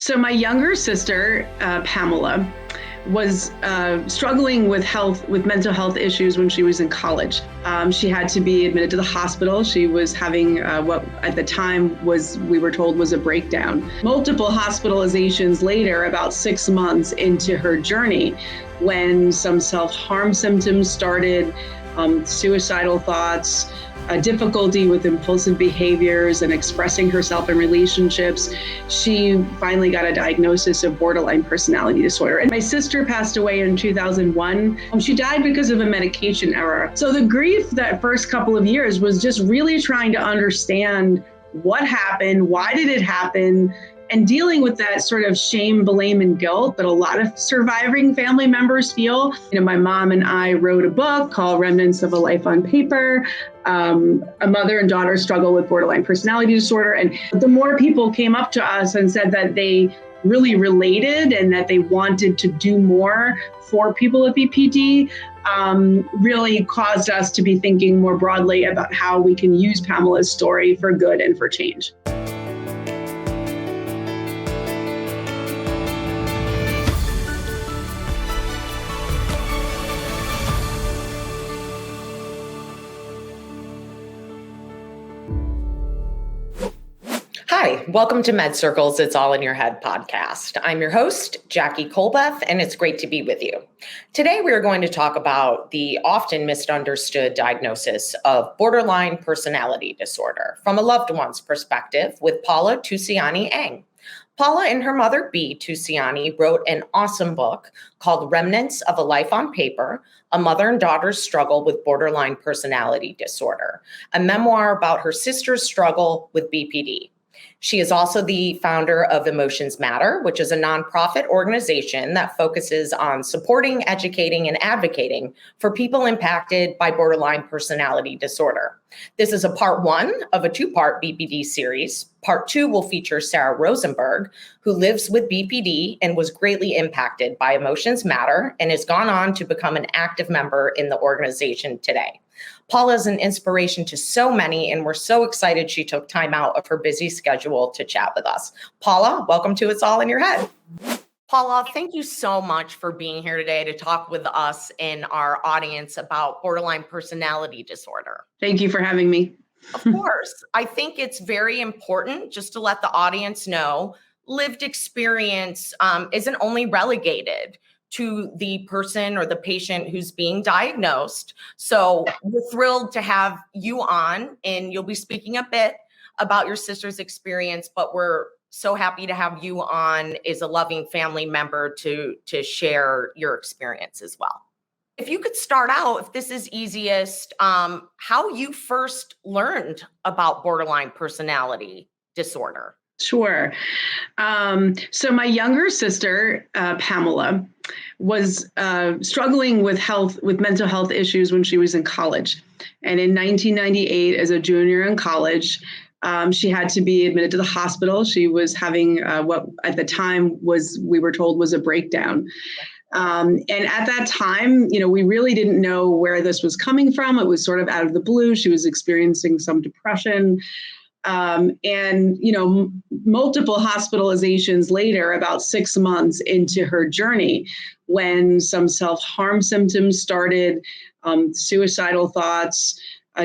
So my younger sister, Pamela, was struggling with mental health issues when she was in college. She had to be admitted to the hospital. She was having what at the time we were told was a breakdown. Multiple hospitalizations later, about 6 months into her journey, when some self-harm symptoms started, suicidal thoughts, difficulty with impulsive behaviors and expressing herself in relationships, she finally got a diagnosis of borderline personality disorder. And my sister passed away in 2001. She died because of a medication error. So the grief that first couple of years was just really trying to understand what happened, why did it happen, and dealing with that sort of shame, blame, and guilt that a lot of surviving family members feel. My mom and I wrote a book called Remnants of a Life on Paper. A mother and daughter struggle with borderline personality disorder. And the more people came up to us and said that they really related and that they wanted to do more for people with BPD, really caused us to be thinking more broadly about how we can use Pamela's story for good and for change. Hi, welcome to MedCircle's It's All in Your Head podcast. I'm your host, Jackie Colbeth, and it's great to be with you. Today, we are going to talk about the often misunderstood diagnosis of borderline personality disorder from a loved one's perspective with Paula Tusiani-Eng. Paula and her mother, B. Tusiani, wrote an awesome book called Remnants of a Life on Paper, A Mother and Daughter's Struggle with Borderline Personality Disorder, a memoir about her sister's struggle with BPD. She is also the founder of Emotions Matter, which is a nonprofit organization that focuses on supporting, educating, and advocating for people impacted by borderline personality disorder. This is a part one of a two-part BPD series. Part two will feature Sarah Rosenberg, who lives with BPD and was greatly impacted by Emotions Matter and has gone on to become an active member in the organization today. Paula is an inspiration to so many, and we're so excited she took time out of her busy schedule to chat with us. Paula, welcome to It's All in Your Head. Paula, thank you so much for being here today to talk with us and our audience about borderline personality disorder. Thank you for having me. Of course. I think it's very important just to let the audience know lived experience isn't only relegated to the person or the patient who's being diagnosed. So we're thrilled to have you on, and you'll be speaking a bit about your sister's experience, but we're so happy to have you on as a loving family member to share your experience as well. If you could start out, if this is easiest, how you first learned about borderline personality disorder. Sure. So my younger sister, Pamela, was struggling with mental health issues when she was in college. And in 1998, as a junior in college, she had to be admitted to the hospital. She was having what at the time we were told was a breakdown. And at that time, we really didn't know where this was coming from. It was sort of out of the blue. She was experiencing some depression. Multiple hospitalizations later, about 6 months into her journey, when some self-harm symptoms started, suicidal thoughts,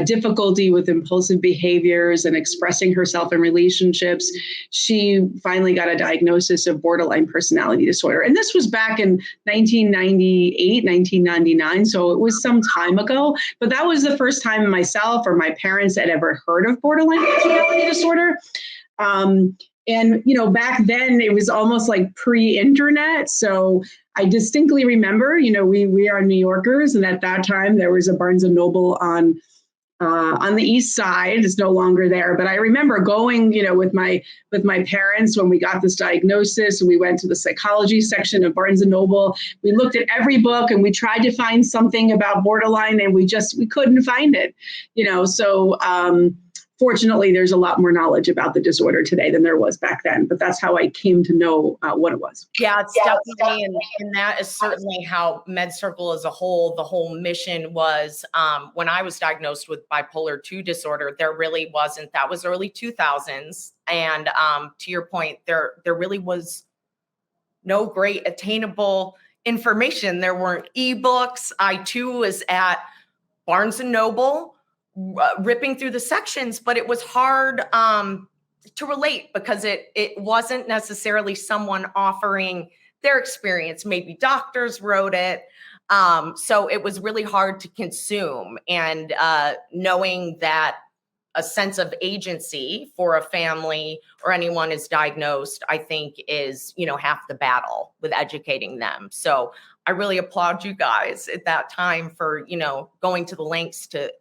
difficulty with impulsive behaviors and expressing herself in relationships, she finally got a diagnosis of borderline personality disorder. And this was back in 1998, 1999. So it was some time ago, but that was the first time myself or my parents had ever heard of borderline personality disorder. Back then it was almost like pre-internet. So I distinctly remember, we are New Yorkers, and at that time there was a Barnes and Noble on the east side. It's no longer there, but I remember going, with my parents when we got this diagnosis. We went to the psychology section of Barnes and Noble. We looked at every book and we tried to find something about borderline, and we couldn't find it. So Fortunately, there's a lot more knowledge about the disorder today than there was back then, but that's how I came to know what it was. Yeah, it's definitely, and that is certainly how MedCircle as a whole, the whole mission was. When I was diagnosed with bipolar 2 disorder, there really wasn't, that was early 2000s. And to your point, there really was no great attainable information. There weren't ebooks. I too was at Barnes and Noble, ripping through the sections, but it was hard to relate because it wasn't necessarily someone offering their experience. Maybe doctors wrote it. So it was really hard to consume. And knowing that a sense of agency for a family or anyone is diagnosed, I think is, half the battle with educating them. So I really applaud you guys at that time for, going to the lengths to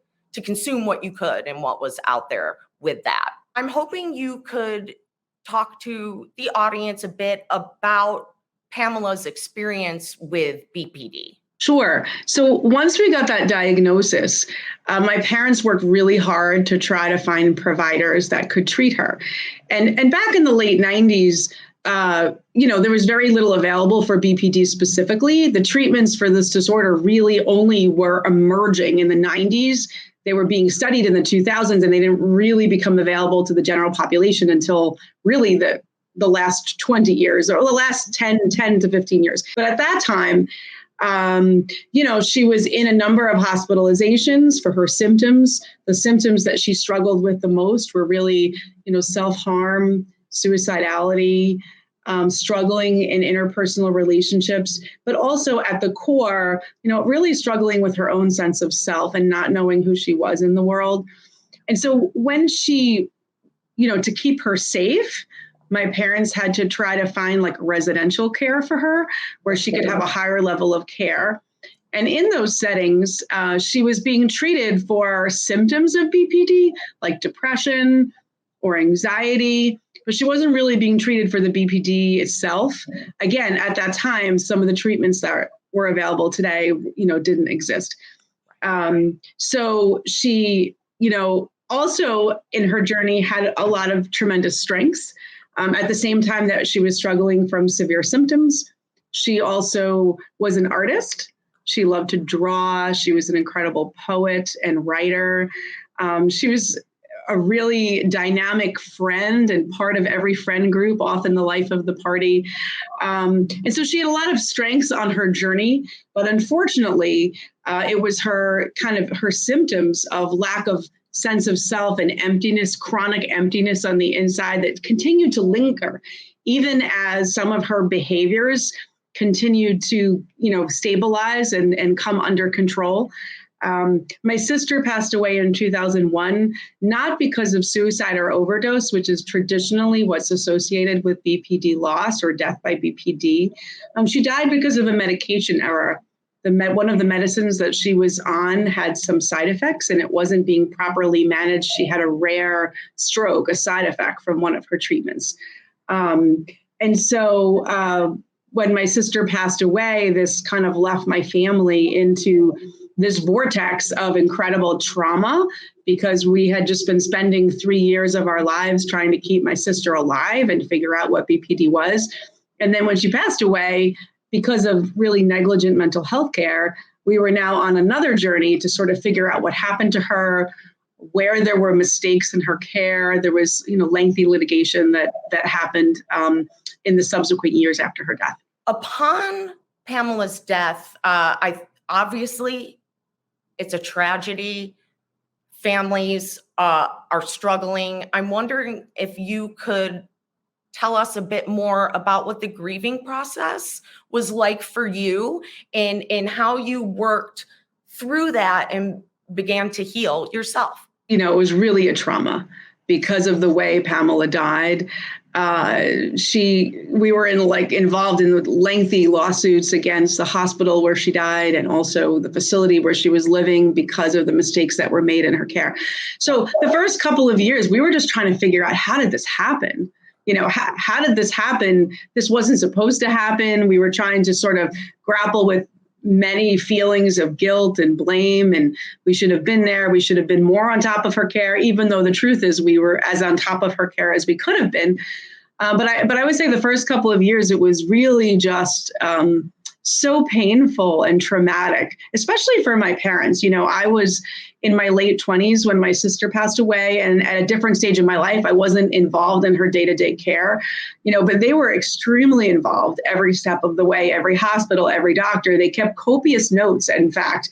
consume what you could and what was out there with that. I'm hoping you could talk to the audience a bit about Pamela's experience with BPD. Sure. So once we got that diagnosis, my parents worked really hard to try to find providers that could treat her. And back in the late 90s, there was very little available for BPD specifically. The treatments for this disorder really only were emerging in the 90s. They were being studied in the 2000s, and they didn't really become available to the general population until really the last 20 years or the last 10 to 15 years. But at that time, she was in a number of hospitalizations for her symptoms. The symptoms that she struggled with the most were really, self-harm, suicidality, struggling in interpersonal relationships, but also at the core, really struggling with her own sense of self and not knowing who she was in the world. And so when she, to keep her safe, my parents had to try to find like residential care for her where she could have a higher level of care. And in those settings, she was being treated for symptoms of BPD, like depression or anxiety, but she wasn't really being treated for the BPD itself. Again, at that time, some of the treatments that were available today, didn't exist. So she, also in her journey had a lot of tremendous strengths. At the same time that she was struggling from severe symptoms, she also was an artist. She loved to draw. She was an incredible poet and writer. She was a really dynamic friend and part of every friend group, often the life of the party. And so she had a lot of strengths on her journey, but unfortunately, it was her symptoms of lack of sense of self and emptiness, chronic emptiness on the inside that continued to linger, even as some of her behaviors continued to, stabilize and come under control. My sister passed away in 2001, not because of suicide or overdose, which is traditionally what's associated with BPD loss or death by BPD. She died because of a medication error. One of the medicines that she was on had some side effects and it wasn't being properly managed. She had a rare stroke, a side effect from one of her treatments. And so when my sister passed away, this kind of left my family into this vortex of incredible trauma because we had just been spending 3 years of our lives trying to keep my sister alive and figure out what BPD was. And then when she passed away, because of really negligent mental health care, we were now on another journey to sort of figure out what happened to her, where there were mistakes in her care. There was, lengthy litigation that happened in the subsequent years after her death. Upon Pamela's death, obviously it's a tragedy. Families are struggling. I'm wondering if you could tell us a bit more about what the grieving process was like for you and how you worked through that and began to heal yourself. It was really a trauma because of the way Pamela died. We were involved in lengthy lawsuits against the hospital where she died and also the facility where she was living because of the mistakes that were made in her care. So the first couple of years, we were just trying to figure out, how did this happen? How did this happen? This wasn't supposed to happen. We were trying to sort of grapple with, many feelings of guilt and blame, and we should have been there. We should have been more on top of her care, even though the truth is we were as on top of her care as we could have been. But I would say the first couple of years, it was really just so painful and traumatic, especially for my parents. I was in my late 20s when my sister passed away, and at a different stage in my life, I wasn't involved in her day-to-day care, but they were extremely involved every step of the way, every hospital, every doctor. They kept copious notes, in fact,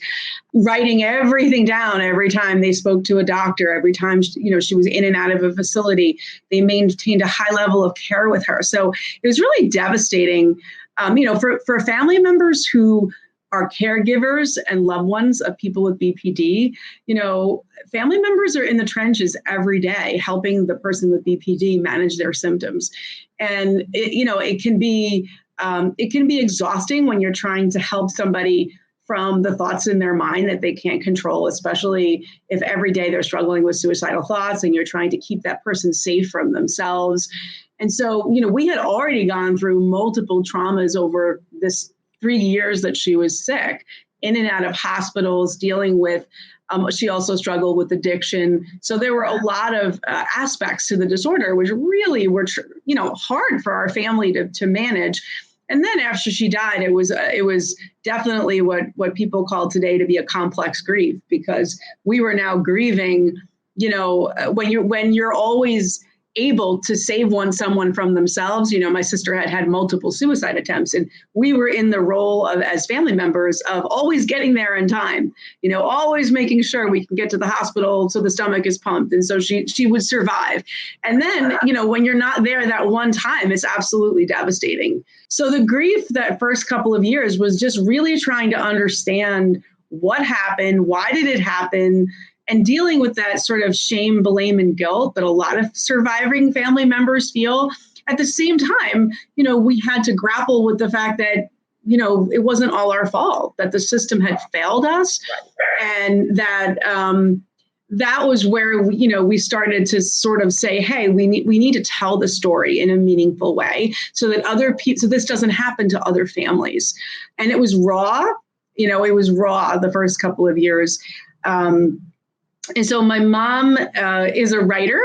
writing everything down every time they spoke to a doctor, every time, she was in and out of a facility. They maintained a high level of care with her. So it was really devastating, for family members who are caregivers and loved ones of people with BPD. Family members are in the trenches every day helping the person with BPD manage their symptoms. And it can be exhausting when you're trying to help somebody from the thoughts in their mind that they can't control, especially if every day they're struggling with suicidal thoughts and you're trying to keep that person safe from themselves. And so, we had already gone through multiple traumas over this 3 years that she was sick, in and out of hospitals, dealing with, she also struggled with addiction. So there were a lot of aspects to the disorder, which really were, hard for our family to manage. And then after she died, it was definitely what people call today to be a complex grief, because we were now grieving, when you're always able to save someone from themselves. My sister had multiple suicide attempts, and we were in the role of, as family members, of always getting there in time, always making sure we can get to the hospital so the stomach is pumped. And so she would survive. And then, when you're not there that one time, it's absolutely devastating. So the grief that first couple of years was just really trying to understand what happened, why did it happen, and dealing with that sort of shame, blame, and guilt that a lot of surviving family members feel. At the same time, we had to grapple with the fact that, it wasn't all our fault, that the system had failed us, and that that was where, we started to sort of say, hey, we need to tell the story in a meaningful way so that so this doesn't happen to other families. And it was raw, the first couple of years. And so my mom is a writer,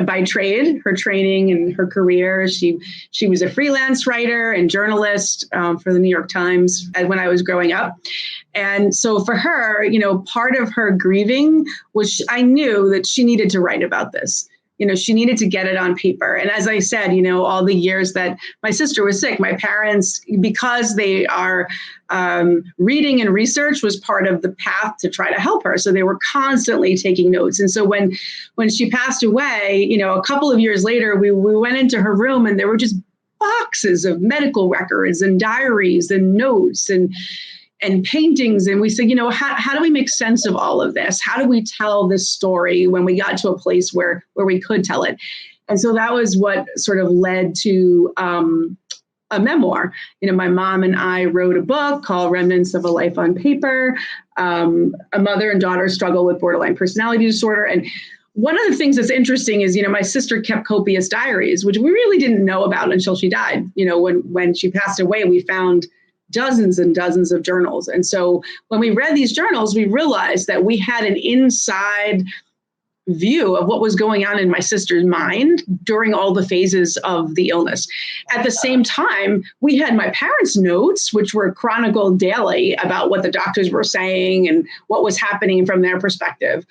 by trade, her training and her career. She was a freelance writer and journalist for the New York Times when I was growing up. And so for her, part of her grieving was, I knew that she needed to write about this. She needed to get it on paper. And as I said, all the years that my sister was sick, my parents, because they are reading and research was part of the path to try to help her. So they were constantly taking notes. And so when she passed away, a couple of years later, we went into her room and there were just boxes of medical records and diaries and notes and paintings. And we said, how do we make sense of all of this? How do we tell this story when we got to a place where we could tell it? And so that was what sort of led to a memoir. My mom and I wrote a book called Remnants of a Life on Paper. A mother and daughter struggle with borderline personality disorder. And one of the things that's interesting is, my sister kept copious diaries, which we really didn't know about until she died. When she passed away, we found dozens and dozens of journals. And so when we read these journals, we realized that we had an inside view of what was going on in my sister's mind during all the phases of the illness. At the same time, we had my parents' notes, which were chronicled daily about what the doctors were saying and what was happening from their perspective.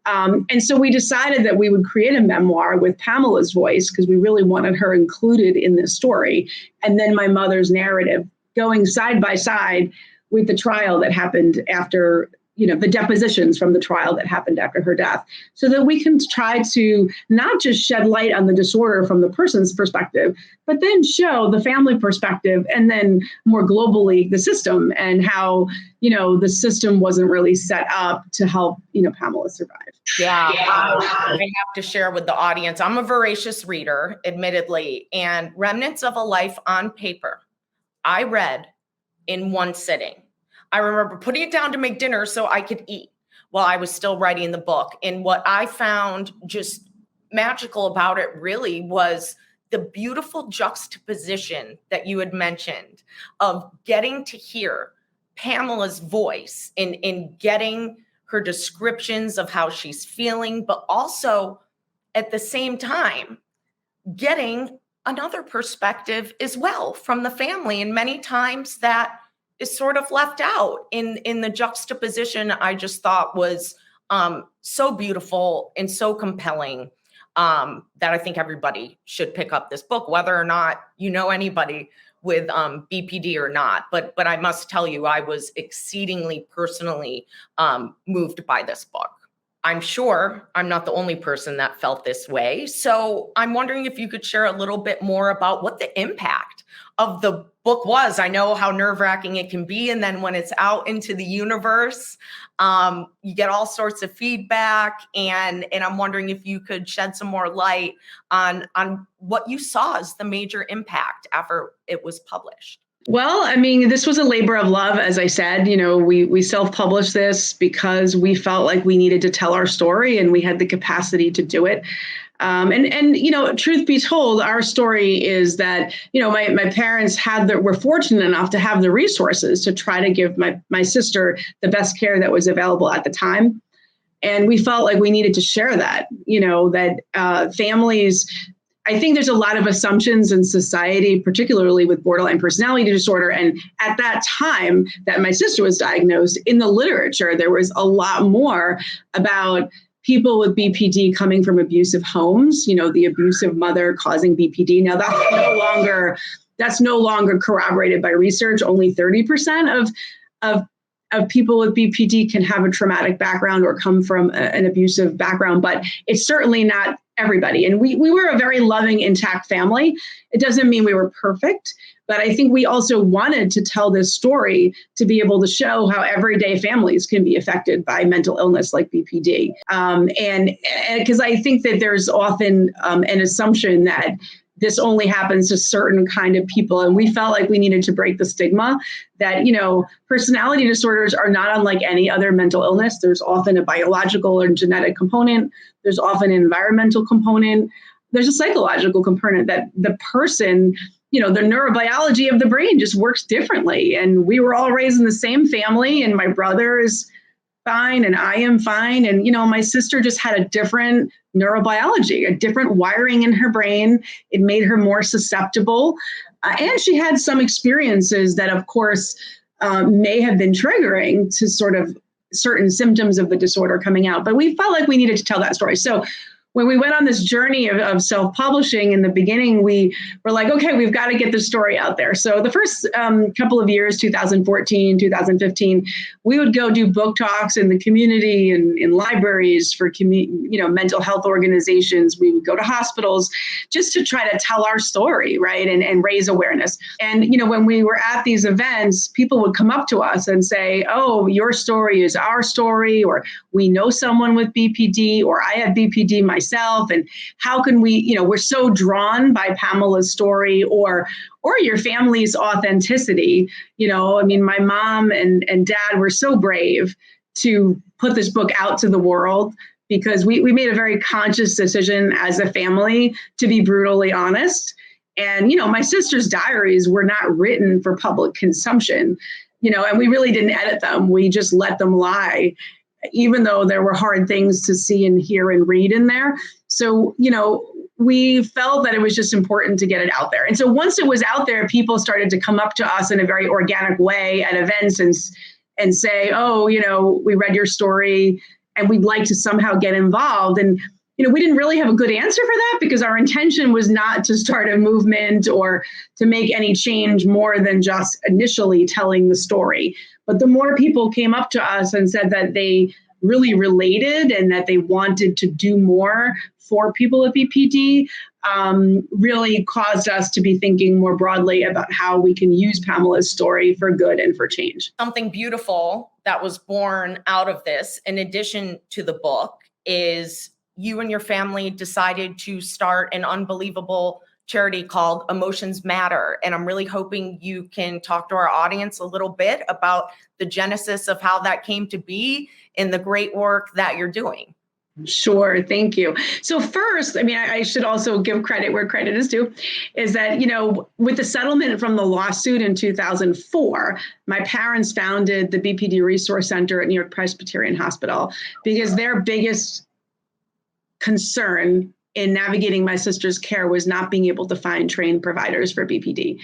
And so we decided that we would create a memoir with Pamela's voice because we really wanted her included in this story. And then my mother's narrative going side by side with the trial that happened after, the depositions from the trial that happened after her death, so that we can try to not just shed light on the disorder from the person's perspective, but then show the family perspective, and then more globally, the system and how, the system wasn't really set up to help, Pamela survive. Yeah, I have to share with the audience. I'm a voracious reader, admittedly, and Remnants of a Life on Paper, I read in one sitting. I remember putting it down to make dinner so I could eat while I was still writing the book. And what I found just magical about it really was the beautiful juxtaposition that you had mentioned of getting to hear Pamela's voice in getting her descriptions of how she's feeling, but also at the same time, getting another perspective as well from the family. And many times that is sort of left out in the juxtaposition. I just thought was so beautiful and so compelling that I think everybody should pick up this book, whether or not you know anybody with BPD or not. But I must tell you, I was exceedingly personally moved by this book. I'm sure I'm not the only person that felt this way. So I'm wondering if you could share a little bit more about what the impact of the book was. I know how nerve-wracking it can be. And then when it's out into the universe, you get all sorts of feedback. And I'm wondering if you could shed some more light on what you saw as the major impact after it was published. Well, I mean, this was a labor of love, as I said. We self-published this because we felt like we needed to tell our story and we had the capacity to do it. And truth be told, our story is that, my parents were fortunate enough to have the resources to try to give my sister the best care that was available at the time. And we felt like we needed to share that, that families, I think there's a lot of assumptions in society, particularly with borderline personality disorder. And at that time that my sister was diagnosed, in the literature, there was a lot more about people with BPD coming from abusive homes, the abusive mother causing BPD. Now that's no longer corroborated by research. Only 30% of people with BPD can have a traumatic background or come from an abusive background, but it's certainly not everybody. And we were a very loving, intact family. It doesn't mean we were perfect, but I think we also wanted to tell this story to be able to show how everyday families can be affected by mental illness like BPD. And because I think that there's often an assumption that this only happens to certain kind of people. And we felt like we needed to break the stigma that, personality disorders are not unlike any other mental illness. There's often a biological or genetic component. There's often an environmental component. There's a psychological component that the person, the neurobiology of the brain just works differently. And we were all raised in the same family, and my brother is fine and I am fine. And, my sister just had a different neurobiology, a different wiring in her brain. It made her more susceptible. And she had some experiences that, of course, may have been triggering to sort of certain symptoms of the disorder coming out. But we felt like we needed to tell that story. So when we went on this journey of self-publishing, in the beginning, we were like, okay, we've got to get this story out there. So the first couple of years, 2014, 2015, we would go do book talks in the community and in libraries for mental health organizations. We would go to hospitals just to try to tell our story, right, and raise awareness. And, when we were at these events, people would come up to us and say, oh, your story is our story, or we know someone with BPD, or I have BPD myself, and how can we, we're so drawn by Pamela's story or your family's authenticity. My mom and dad were so brave to put this book out to the world because we made a very conscious decision as a family to be brutally honest. And, my sister's diaries were not written for public consumption, and we really didn't edit them. We just let them lie, even though there were hard things to see and hear and read in there. So, we felt that it was just important to get it out there. And so once it was out there, people started to come up to us in a very organic way at events and say, oh, we read your story and we'd like to somehow get involved. And, we didn't really have a good answer for that because our intention was not to start a movement or to make any change more than just initially telling the story. But the more people came up to us and said that they really related and that they wanted to do more for people with BPD, really caused us to be thinking more broadly about how we can use Pamela's story for good and for change. Something beautiful that was born out of this, in addition to the book, is you and your family decided to start an unbelievable charity called Emotions Matter. And I'm really hoping you can talk to our audience a little bit about the genesis of how that came to be and the great work that you're doing. Sure. Thank you. So first, I mean, I should also give credit where credit is due, is that, with the settlement from the lawsuit in 2004, my parents founded the BPD Resource Center at NY-Presbyterian Hospital because their biggest concern in navigating my sister's care was not being able to find trained providers for BPD.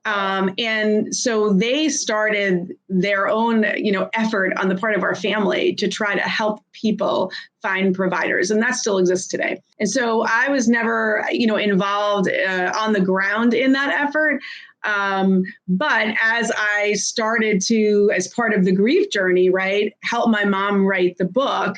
And so they started their own, effort on the part of our family to try to help people find providers. And that still exists today. And so I was never, involved on the ground in that effort. But as I started to, as part of the grief journey, right, help my mom write the book.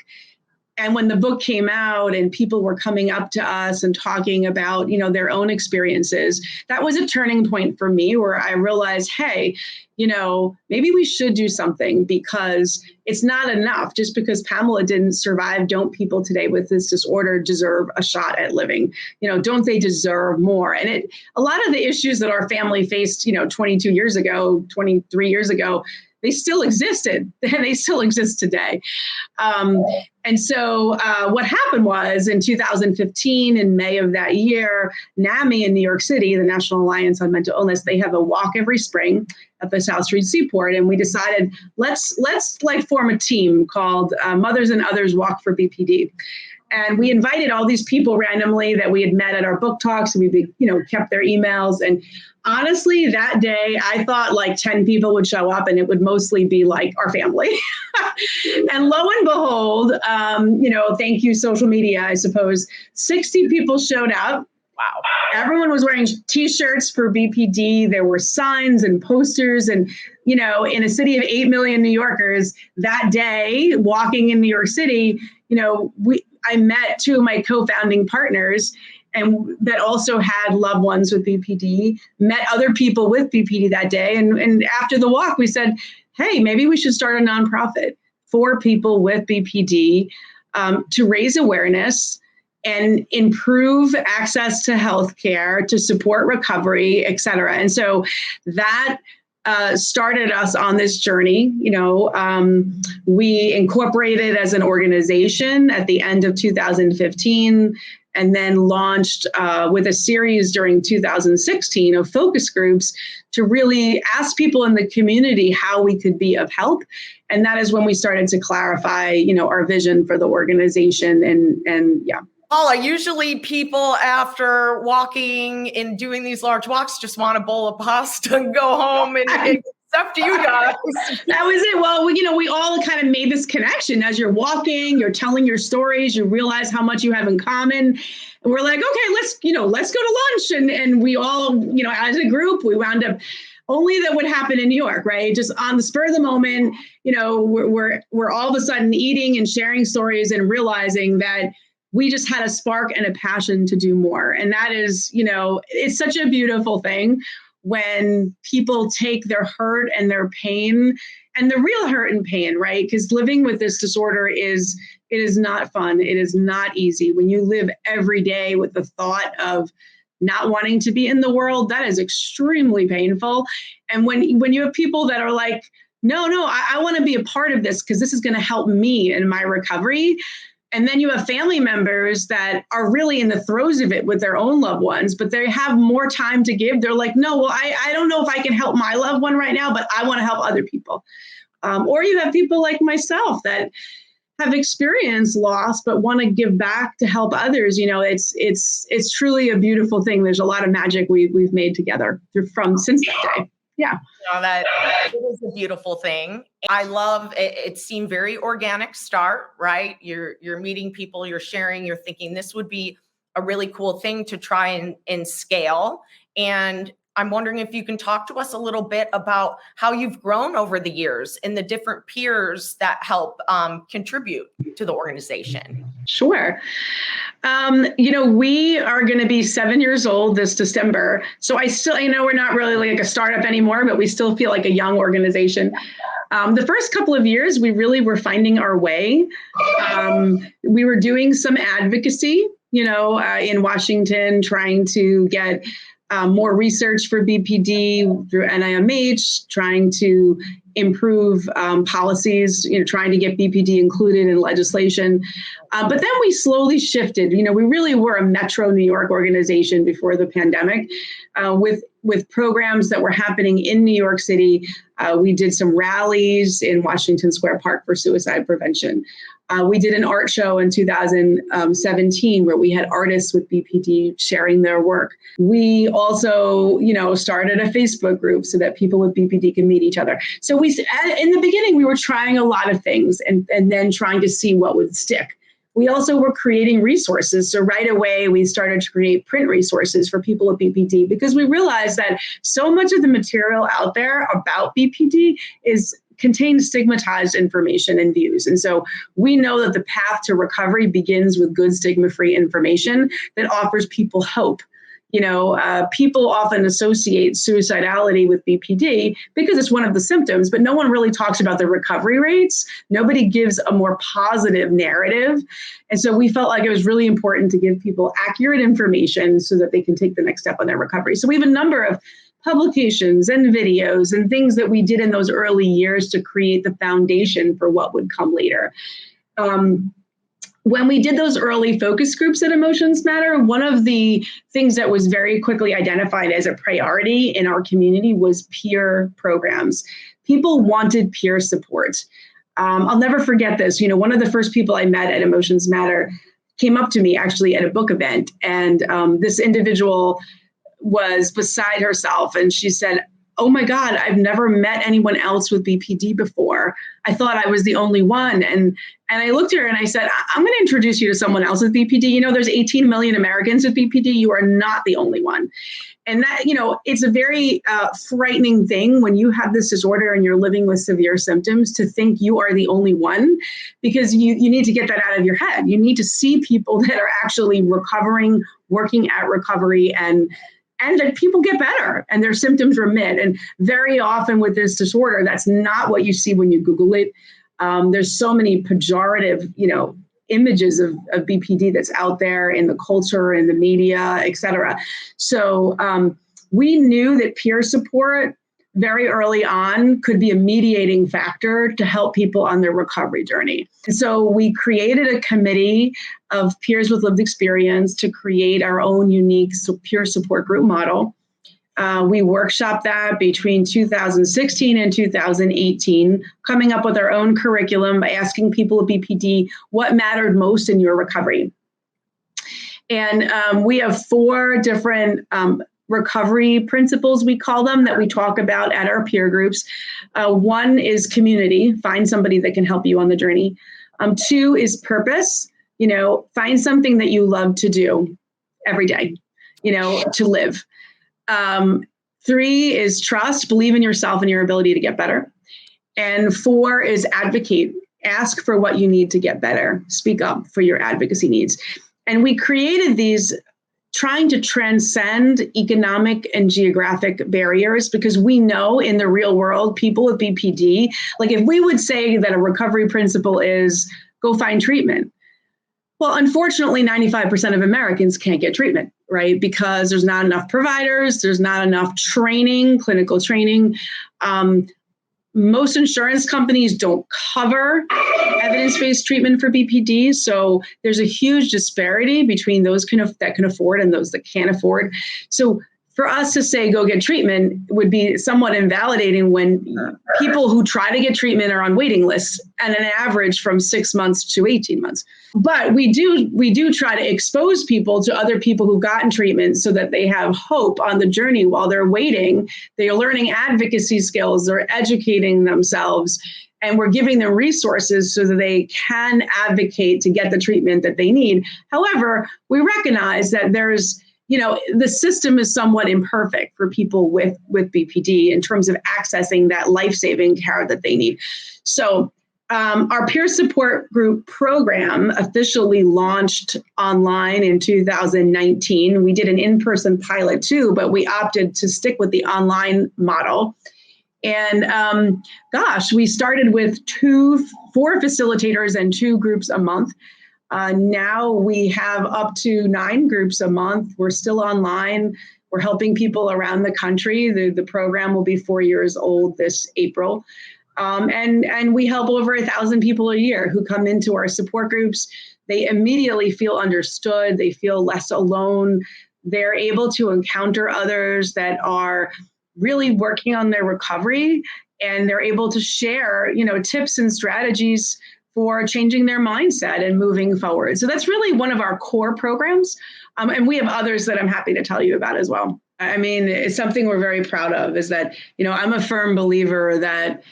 And when the book came out and people were coming up to us and talking about, their own experiences, that was a turning point for me where I realized, hey, maybe we should do something because it's not enough. Just because Pamela didn't survive, don't people today with this disorder deserve a shot at living? Don't they deserve more? And a lot of the issues that our family faced, 22 years ago, 23 years ago, they still existed and they still exist today. And so what happened was in 2015, in May of that year, NAMI in New York City, the National Alliance on Mental Illness, they have a walk every spring at the South Street Seaport. And we decided, let's form a team called Mothers and Others Walk for BPD. And we invited all these people randomly that we had met at our book talks. And we, kept their emails. And honestly, that day, I thought like 10 people would show up and it would mostly be like our family. And lo and behold, thank you, social media, I suppose, 60 people showed up. Wow. Everyone was wearing T-shirts for BPD. There were signs and posters. And, in a city of 8 million New Yorkers, that day, walking in New York City, I met two of my co-founding partners and that also had loved ones with BPD, met other people with BPD that day. And after the walk, we said, hey, maybe we should start a nonprofit for people with BPD to raise awareness and improve access to healthcare, to support recovery, et cetera. And so that started us on this journey. We incorporated as an organization at the end of 2015, and then launched with a series during 2016 of focus groups to really ask people in the community how we could be of help. And that is when we started to clarify, our vision for the organization. And yeah. Paula, usually people after walking and doing these large walks just want a bowl of pasta and go home and it's up to you guys. That was it. Well, we all kind of made this connection as you're walking, you're telling your stories, you realize how much you have in common. And we're like, okay, let's go to lunch. And we all, as a group, we wound up, only that would happen in New York, right? Just on the spur of the moment, we're all of a sudden eating and sharing stories and realizing that we just had a spark and a passion to do more. And that is, it's such a beautiful thing when people take their hurt and their pain and the real hurt and pain, right? Because living with this disorder it is not fun. It is not easy. When you live every day with the thought of not wanting to be in the world, that is extremely painful. And when you have people that are like, no, I want to be a part of this because this is going to help me in my recovery. And then you have family members that are really in the throes of it with their own loved ones, but they have more time to give. They're like, no, well, I don't know if I can help my loved one right now, but I want to help other people. Or you have people like myself that have experienced loss, but want to give back to help others. It's truly a beautiful thing. There's a lot of magic we've made together since that day. Yeah. That it is a beautiful thing. I love it. It seemed very organic start, right? You're meeting people, you're sharing, you're thinking this would be a really cool thing to try and scale. And I'm wondering if you can talk to us a little bit about how you've grown over the years and the different peers that help contribute to the organization. Sure. We are going to be 7 years old this December. So I still, we're not really like a startup anymore, but we still feel like a young organization. The first couple of years, we really were finding our way. We were doing some advocacy, in Washington, trying to get more research for BPD through NIMH, trying to improve policies, trying to get BPD included in legislation. But then we slowly shifted. We really were a Metro New York organization before the pandemic, with programs that were happening in New York City. We did some rallies in Washington Square Park for suicide prevention. We did an art show in 2017 where we had artists with BPD sharing their work. We also, started a Facebook group so that people with BPD can meet each other. So in the beginning, we were trying a lot of things and then trying to see what would stick. We also were creating resources. So right away, we started to create print resources for people with BPD because we realized that so much of the material out there about BPD contains stigmatized information and views. And so we know that the path to recovery begins with good stigma-free information that offers people hope. People often associate suicidality with BPD because it's one of the symptoms, but no one really talks about the recovery rates. Nobody gives a more positive narrative. And so we felt like it was really important to give people accurate information so that they can take the next step on their recovery. So we have a number of publications and videos and things that we did in those early years to create the foundation for what would come later. When we did those early focus groups at Emotions Matter, one of the things that was very quickly identified as a priority in our community was peer programs. People wanted peer support. I'll never forget this. One of the first people I met at Emotions Matter came up to me actually at a book event, and this individual was beside herself, and she said, "Oh my God, I've never met anyone else with BPD before. I thought I was the only one." And I looked at her and I said, "I'm going to introduce you to someone else with BPD. There's 18 million Americans with BPD. You are not the only one." And that, it's a very frightening thing when you have this disorder and you're living with severe symptoms to think you are the only one, because you need to get that out of your head. You need to see people that are actually recovering, working at recovery, and that people get better and their symptoms remit. And very often with this disorder, that's not what you see when you Google it. There's so many pejorative, images of BPD that's out there in the culture, in the media, et cetera. So we knew that peer support very early on could be a mediating factor to help people on their recovery journey. And so we created a committee of peers with lived experience to create our own unique peer support group model. We workshopped that between 2016 and 2018, coming up with our own curriculum by asking people with BPD what mattered most in your recovery. And we have 4 different recovery principles, we call them, that we talk about at our peer groups. 1 is community, find somebody that can help you on the journey. 2 is purpose, find something that you love to do every day, to live. 3 is trust, believe in yourself and your ability to get better. And 4 is advocate, ask for what you need to get better, speak up for your advocacy needs. And we created these trying to transcend economic and geographic barriers, because we know in the real world, people with BPD, like if we would say that a recovery principle is go find treatment, well, unfortunately, 95% of Americans can't get treatment, right? Because there's not enough providers, there's not enough training, clinical training. Most insurance companies don't cover evidence-based treatment for BPD. So there's a huge disparity between those that can afford and those that can't afford. So for us to say, go get treatment would be somewhat invalidating when people who try to get treatment are on waiting lists at an average from 6 months to 18 months. But we do try to expose people to other people who've gotten treatment so that they have hope on the journey while they're waiting. They're learning advocacy skills, they're educating themselves, and we're giving them resources so that they can advocate to get the treatment that they need. However, we recognize that the system is somewhat imperfect for people with BPD in terms of accessing that life-saving care that they need. So our peer support group program officially launched online in 2019. We did an in-person pilot too, but we opted to stick with the online model. And we started with 4 facilitators and 2 groups a month. Now we have up to 9 groups a month. We're still online. We're helping people around the country. The program will be 4 years old this April. And we help over 1,000 people a year who come into our support groups. They immediately feel understood. They feel less alone. They're able to encounter others that are really working on their recovery, and they're able to share, tips and strategies for changing their mindset and moving forward. So that's really one of our core programs. And we have others that I'm happy to tell you about as well. I mean, it's something we're very proud of, is that, I'm a firm believer that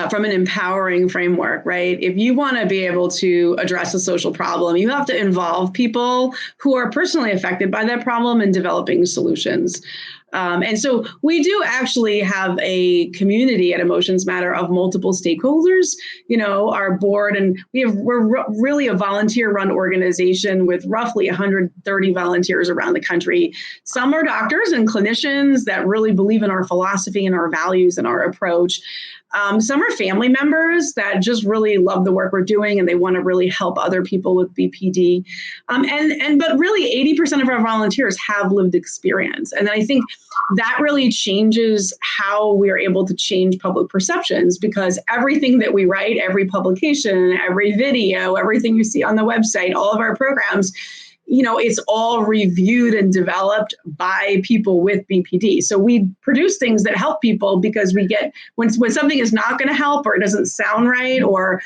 from an empowering framework, right? If you want to be able to address a social problem, you have to involve people who are personally affected by that problem in developing solutions. And so we do actually have a community at Emotions Matter of multiple stakeholders, our board, and we're really a volunteer-run organization with roughly 130 volunteers around the country. Some are doctors and clinicians that really believe in our philosophy and our values and our approach. Some are family members that just really love the work we're doing and they want to really help other people with BPD. But really 80% of our volunteers have lived experience. And I think that really changes how we are able to change public perceptions, because everything that we write, every publication, every video, everything you see on the website, all of our programs, it's all reviewed and developed by people with BPD. So we produce things that help people, because we get, when something is not going to help or it doesn't sound right, or,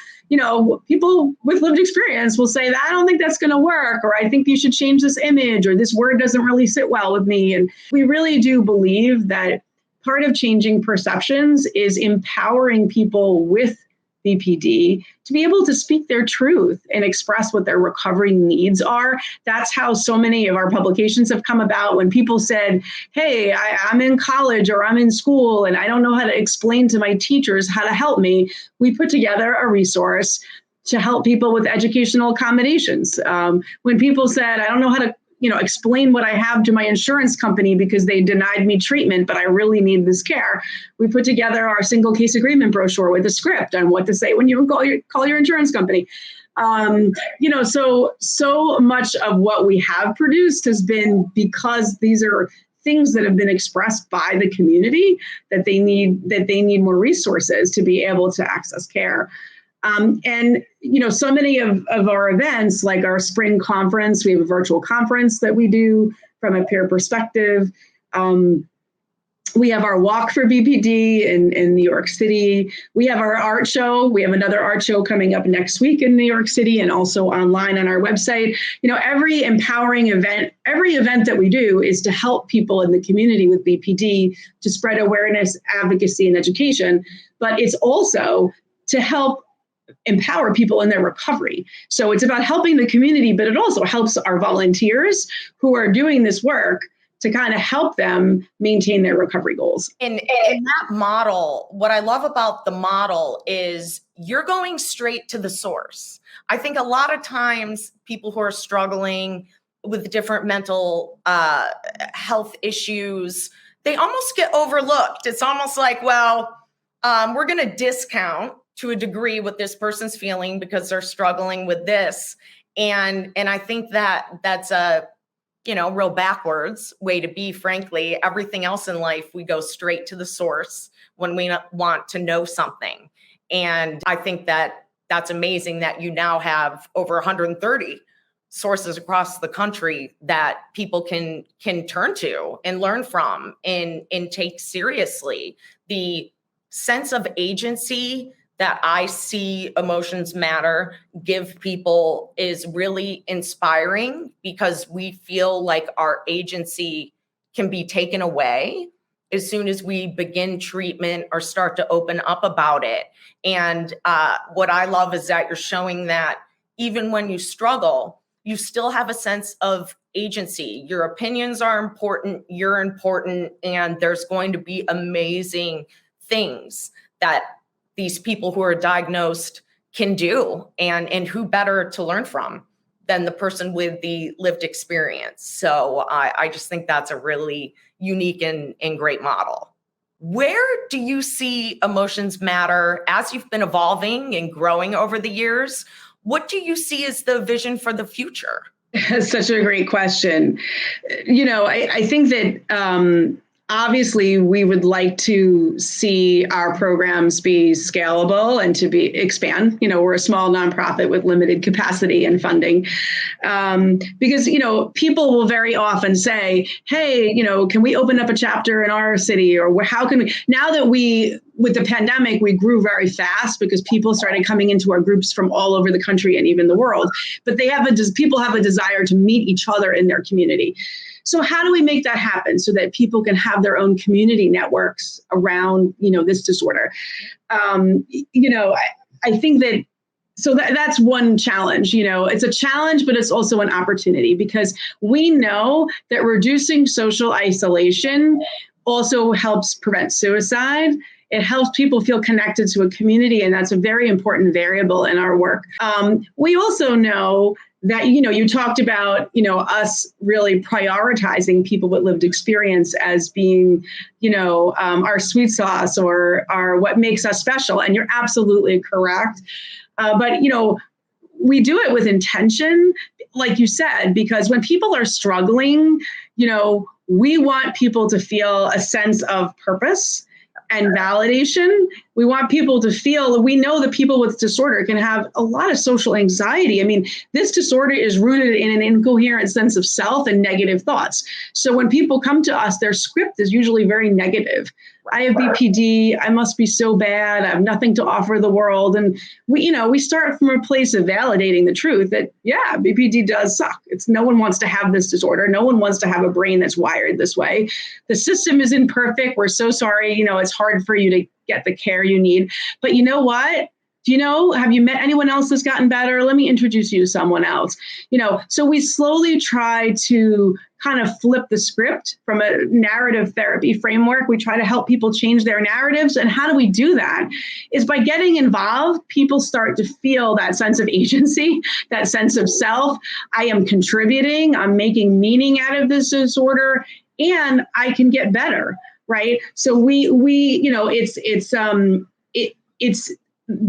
people with lived experience will say, I don't think that's going to work, or I think you should change this image, or this word doesn't really sit well with me. And we really do believe that part of changing perceptions is empowering people with BPD to be able to speak their truth and express what their recovery needs are. That's how so many of our publications have come about. When people said, hey, I'm in college or I'm in school and I don't know how to explain to my teachers how to help me, we put together a resource to help people with educational accommodations. When people said, I don't know how to explain what I have to my insurance company because they denied me treatment, but I really need this care, we put together our single case agreement brochure with a script on what to say when you call your insurance company. So much of what we have produced has been because these are things that have been expressed by the community that they need more resources to be able to access care. So many of our events, like our spring conference, we have a virtual conference that we do from a peer perspective. We have our Walk for BPD in New York City. We have our art show. We have another art show coming up next week in New York City and also online on our website. Every empowering event, every event that we do is to help people in the community with BPD, to spread awareness, advocacy, and education. But it's also to help empower people in their recovery. So it's about helping the community, but it also helps our volunteers who are doing this work to kind of help them maintain their recovery goals. And that model, what I love about the model is you're going straight to the source. I think a lot of times people who are struggling with different mental health issues, they almost get overlooked. It's almost like, we're going to discount to a degree what this person's feeling because they're struggling with this. And I think that's a, real backwards way to be, frankly. Everything else in life, we go straight to the source when we want to know something. And I think that's amazing that you now have over 130 sources across the country that people can turn to and learn from and take seriously. The sense of agency that I see Emotions Matter give people is really inspiring, because we feel like our agency can be taken away as soon as we begin treatment or start to open up about it. And what I love is that you're showing that even when you struggle, you still have a sense of agency. Your opinions are important, you're important, and there's going to be amazing things that these people who are diagnosed can do, and who better to learn from than the person with the lived experience. So I just think that's a really unique and great model. Where do you see Emotions Matter as you've been evolving and growing over the years? What do you see as the vision for the future? That's such a great question. I think that obviously we would like to see our programs be scalable and to be expand. We're a small nonprofit with limited capacity and funding. Because, people will very often say, hey, can we open up a chapter in our city? Or how can we, now that with the pandemic, we grew very fast because people started coming into our groups from all over the country and even the world. But people have a desire to meet each other in their community. So how do we make that happen so that people can have their own community networks around, this disorder? I think that's one challenge. It's a challenge, but it's also an opportunity because we know that reducing social isolation also helps prevent suicide. It helps people feel connected to a community, and that's a very important variable in our work. We also know that, you talked about, us really prioritizing people with lived experience as being, our sweet sauce or what makes us special. And you're absolutely correct. But we do it with intention, like you said, because when people are struggling, we want people to feel a sense of purpose and validation. We want people to feel, we know that people with disorder can have a lot of social anxiety. I mean, this disorder is rooted in an incoherent sense of self and negative thoughts. So when people come to us, their script is usually very negative. I have BPD. I must be so bad. I have nothing to offer the world. And we start from a place of validating the truth that, yeah, BPD does suck. No one wants to have this disorder. No one wants to have a brain that's wired this way. The system is imperfect. We're so sorry. It's hard for you to get the care you need. But you know what? Have you met anyone else that's gotten better? Let me introduce you to someone else. So we slowly try to kind of flip the script from a narrative therapy framework. We try to help people change their narratives. And how do we do that? Is by getting involved, people start to feel that sense of agency, that sense of self. I am contributing, I'm making meaning out of this disorder, and I can get better, right? So it's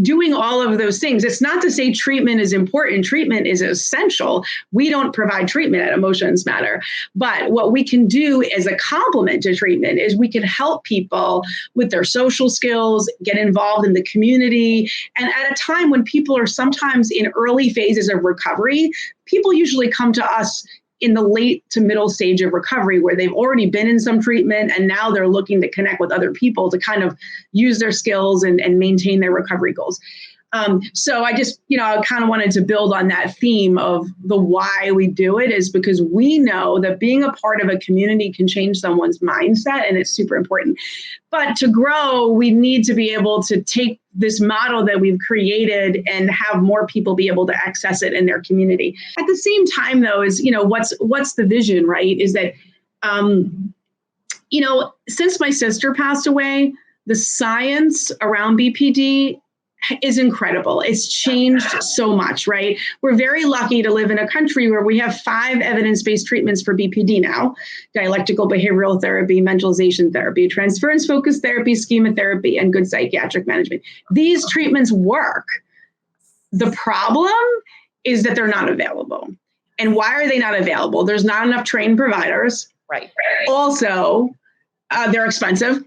doing all of those things. It's not to say treatment is important. Treatment is essential. We don't provide treatment at Emotions Matter. But what we can do as a complement to treatment is we can help people with their social skills, get involved in the community. And at a time when people are sometimes in early phases of recovery, people usually come to us in the late to middle stage of recovery where they've already been in some treatment and now they're looking to connect with other people to kind of use their skills and maintain their recovery goals. So I just, I kind of wanted to build on that theme of the why we do it is because we know that being a part of a community can change someone's mindset, and it's super important. But to grow, we need to be able to take this model that we've created and have more people be able to access it in their community. At the same time, though, is, what's the vision, right? Is that, since my sister passed away, the science around BPD is incredible. It's changed so much, right? We're very lucky to live in a country where we have 5 evidence-based treatments for BPD now: dialectical behavioral therapy, mentalization therapy, transference-focused therapy, schema therapy, and good psychiatric management. These treatments work. The problem is that they're not available. And why are they not available? There's not enough trained providers. Right. Also, they're expensive.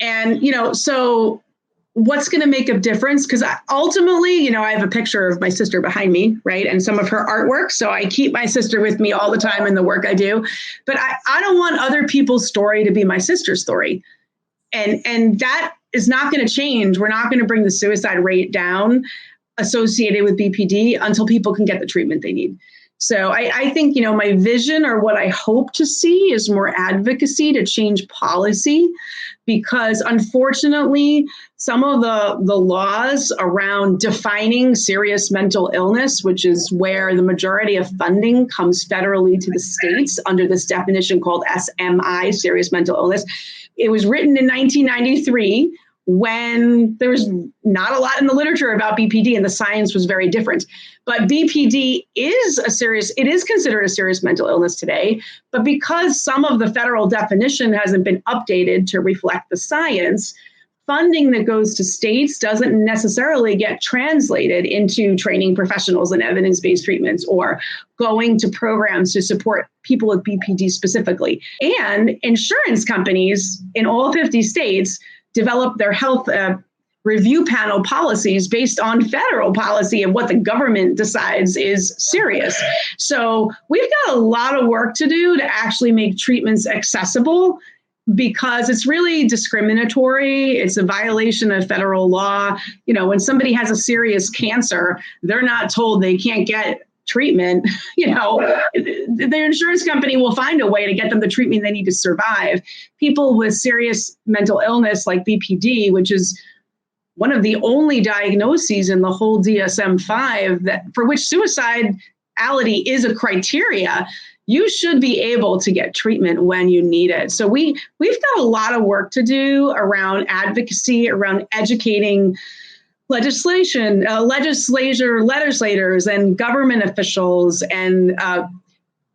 And, so what's going to make a difference? Because ultimately, I have a picture of my sister behind me, right? And some of her artwork. So I keep my sister with me all the time in the work I do. But I don't want other people's story to be my sister's story. And that is not going to change. We're not going to bring the suicide rate down associated with BPD until people can get the treatment they need. So I think, my vision or what I hope to see is more advocacy to change policy, because unfortunately, some of the laws around defining serious mental illness, which is where the majority of funding comes federally to the states under this definition called SMI, serious mental illness. It was written in 1993 when there was not a lot in the literature about BPD and the science was very different. But BPD is considered a serious mental illness today. But because some of the federal definition hasn't been updated to reflect the science, funding that goes to states doesn't necessarily get translated into training professionals in evidence-based treatments or going to programs to support people with BPD specifically. And insurance companies in all 50 states develop their health review panel policies based on federal policy and what the government decides is serious. So we've got a lot of work to do to actually make treatments accessible, because it's really discriminatory. It's a violation of federal law. You know, when somebody has a serious cancer, they're not told they can't get treatment. You know, their insurance company will find a way to get them the treatment they need to survive. People with serious mental illness like BPD, which is one of the only diagnoses in the whole DSM-5 that for which suicidality is a criteria, you should be able to get treatment when you need it. So we've got a lot of work to do around advocacy, around educating legislators and government officials, and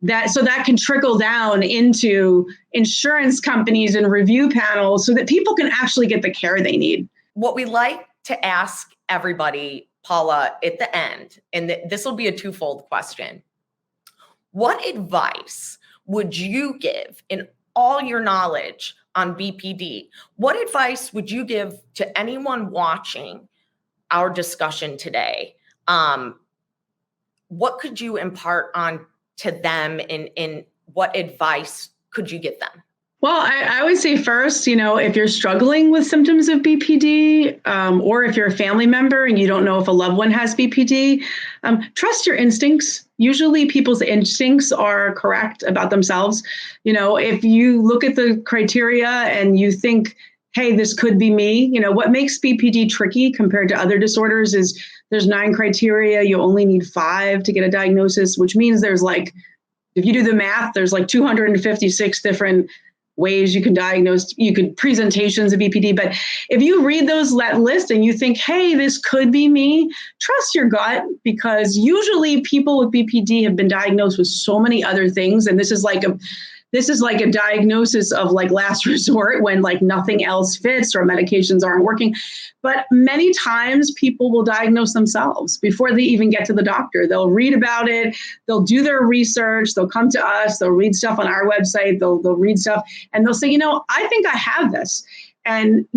that can trickle down into insurance companies and review panels so that people can actually get the care they need. What we like to ask everybody, Paula, at the end, and this will be a twofold question. What advice would you give in all your knowledge on BPD? What advice would you give to anyone watching our discussion today? What could you impart on to them, and what advice could you give them? Well, I would say first, if you're struggling with symptoms of BPD, or if you're a family member and you don't know if a loved one has BPD, trust your instincts. Usually people's instincts are correct about themselves. If you look at the criteria and you think, hey, this could be me, what makes BPD tricky compared to other disorders is there's 9 criteria. You only need 5 to get a diagnosis, which means there's if you do the math, there's 256 different ways you can diagnose, presentations of BPD. But if you read that list and you think, hey, this could be me, trust your gut, because usually people with BPD have been diagnosed with so many other things. And this is like a diagnosis of last resort when nothing else fits or medications aren't working. But many times people will diagnose themselves before they even get to the doctor. They'll read about it. They'll do their research. They'll come to us. They'll read stuff on our website. They'll read stuff and they'll say, I think I have this. And,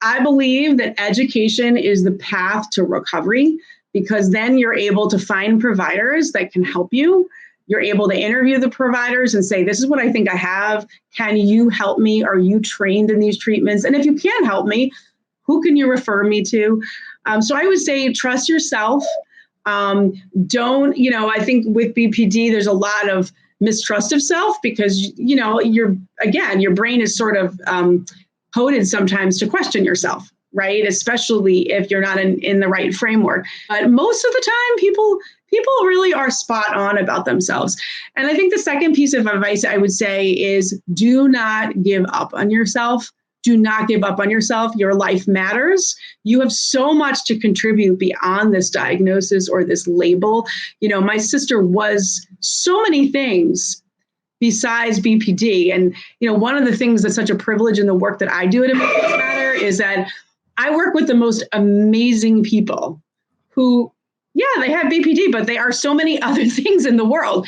I believe that education is the path to recovery, because then you're able to find providers that can help you. You're able to interview the providers and say, this is what I think I have. Can you help me? Are you trained in these treatments? And if you can't help me, who can you refer me to? So I would say trust yourself. I think with BPD, there's a lot of mistrust of self because, your brain is sort of coded sometimes to question yourself, right? Especially if you're not in the right framework. But most of the time, people really are spot on about themselves. And I think the second piece of advice I would say is do not give up on yourself. Do not give up on yourself. Your life matters. You have so much to contribute beyond this diagnosis or this label. My sister was so many things besides BPD. And, one of the things that's such a privilege in the work that I do at This Matter is that I work with the most amazing people who, they have BPD, but they are so many other things in the world.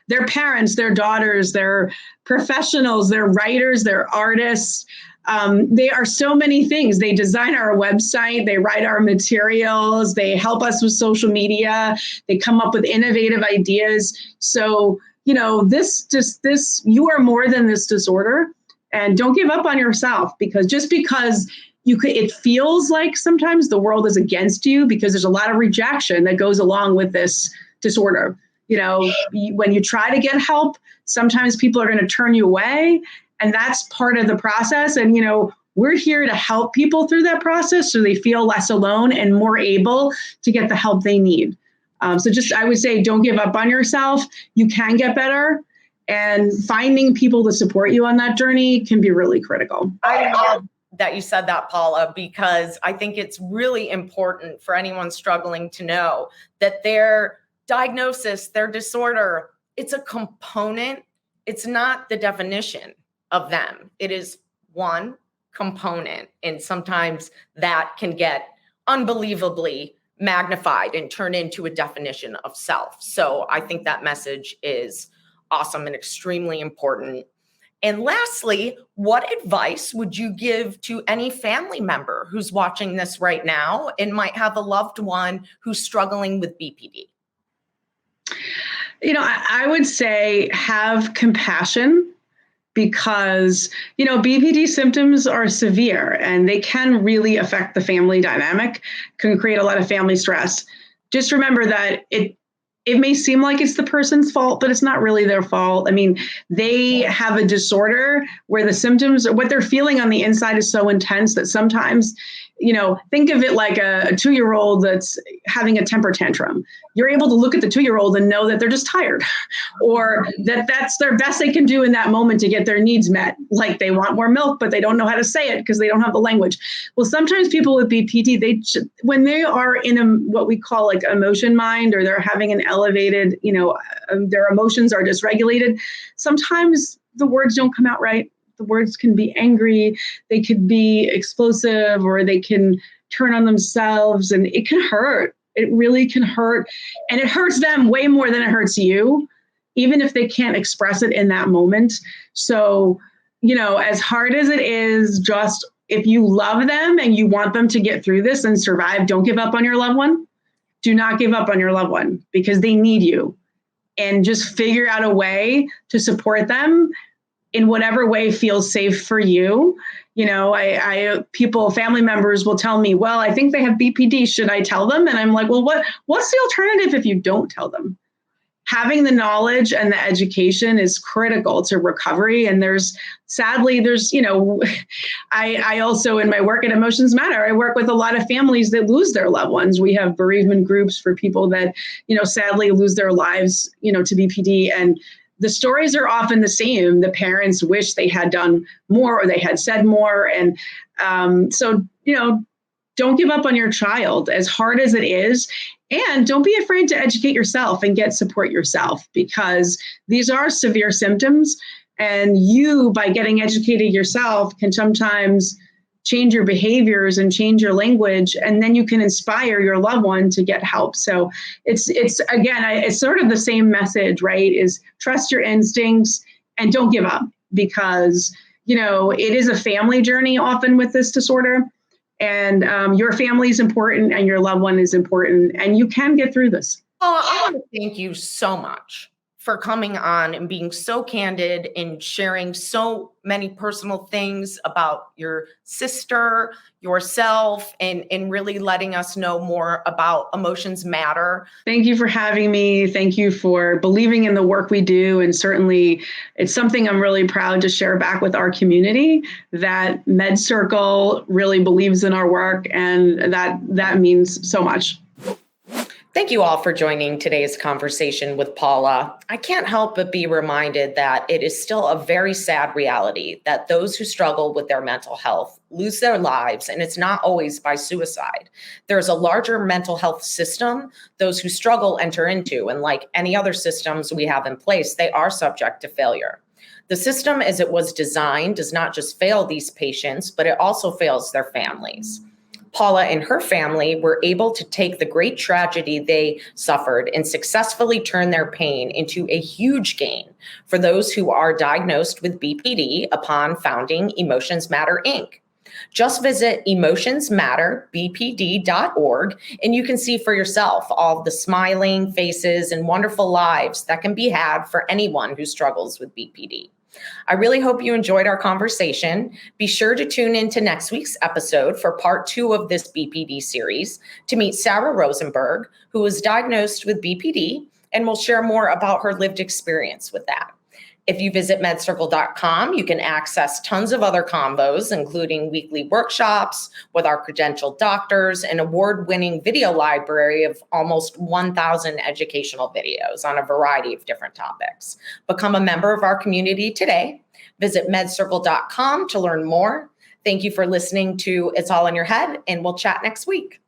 Their parents, their daughters, their professionals, their writers, their artists. They are so many things. They design our website, they write our materials, they help us with social media, they come up with innovative ideas. So, you are more than this disorder, and don't give up on yourself, because it feels like sometimes the world is against you because there's a lot of rejection that goes along with this disorder. When you try to get help, sometimes people are going to turn you away, and that's part of the process. And, we're here to help people through that process so they feel less alone and more able to get the help they need. I would say, don't give up on yourself. You can get better, and finding people to support you on that journey can be really critical. I love that you said that, Paula, because I think it's really important for anyone struggling to know that their diagnosis, their disorder, it's a component. It's not the definition of them. It is one component. And sometimes that can get unbelievably magnified and turn into a definition of self. So I think that message is awesome and extremely important. And lastly, what advice would you give to any family member who's watching this right now and might have a loved one who's struggling with BPD? I would say have compassion, because, BPD symptoms are severe and they can really affect the family dynamic, can create a lot of family stress. Just remember that it may seem like it's the person's fault, but it's not really their fault. I mean, they have a disorder where the symptoms, what they're feeling on the inside is so intense that sometimes, think of it like a 2-year-old that's having a temper tantrum. You're able to look at the 2-year-old and know that they're just tired, or that that's their best they can do in that moment to get their needs met. Like they want more milk, but they don't know how to say it because they don't have the language. Well, sometimes people with BPD, when they are in what we call like emotion mind, or they're having an elevated, their emotions are dysregulated, sometimes the words don't come out right. The words can be angry, they could be explosive, or they can turn on themselves, and it can hurt. It really can hurt. And it hurts them way more than it hurts you, even if they can't express it in that moment. So, as hard as it is, just if you love them and you want them to get through this and survive, don't give up on your loved one. Do not give up on your loved one, because they need you. And just figure out a way to support them in whatever way feels safe for you. Family members will tell me, well, I think they have BPD. Should I tell them? And I'm like, well, what's the alternative if you don't tell them? Having the knowledge and the education is critical to recovery. And sadly, I also, in my work at Emotions Matter, I work with a lot of families that lose their loved ones. We have bereavement groups for people that, sadly lose their lives, to BPD. And the stories are often the same. The parents wish they had done more, or they had said more. And so, don't give up on your child, as hard as it is. And don't be afraid to educate yourself and get support yourself, because these are severe symptoms. And you, by getting educated yourself, can sometimes change your behaviors and change your language, and then you can inspire your loved one to get help. So it's sort of the same message, right? Is trust your instincts and don't give up, because, it is a family journey often with this disorder, and your family is important and your loved one is important, and you can get through this. Oh, I want to thank you so much for coming on and being so candid and sharing so many personal things about your sister, yourself, and really letting us know more about Emotions Matter. Thank you for having me. Thank you for believing in the work we do. And certainly it's something I'm really proud to share back with our community, that MedCircle really believes in our work, and that means so much. Thank you all for joining today's conversation with Paula. I can't help but be reminded that it is still a very sad reality that those who struggle with their mental health lose their lives, and it's not always by suicide. There's a larger mental health system those who struggle enter into, and like any other systems we have in place, they are subject to failure. The system as it was designed does not just fail these patients, but it also fails their families. Paula and her family were able to take the great tragedy they suffered and successfully turn their pain into a huge gain for those who are diagnosed with BPD upon founding Emotions Matter, Inc. Just visit emotionsmatterbpd.org and you can see for yourself all of the smiling faces and wonderful lives that can be had for anyone who struggles with BPD. I really hope you enjoyed our conversation. Be sure to tune in to next week's episode for part 2 of this BPD series to meet Sarah Rosenberg, who was diagnosed with BPD and will share more about her lived experience with that. If you visit medcircle.com, you can access tons of other combos, including weekly workshops with our credentialed doctors, an award-winning video library of almost 1,000 educational videos on a variety of different topics. Become a member of our community today. Visit medcircle.com to learn more. Thank you for listening to It's All in Your Head, and we'll chat next week.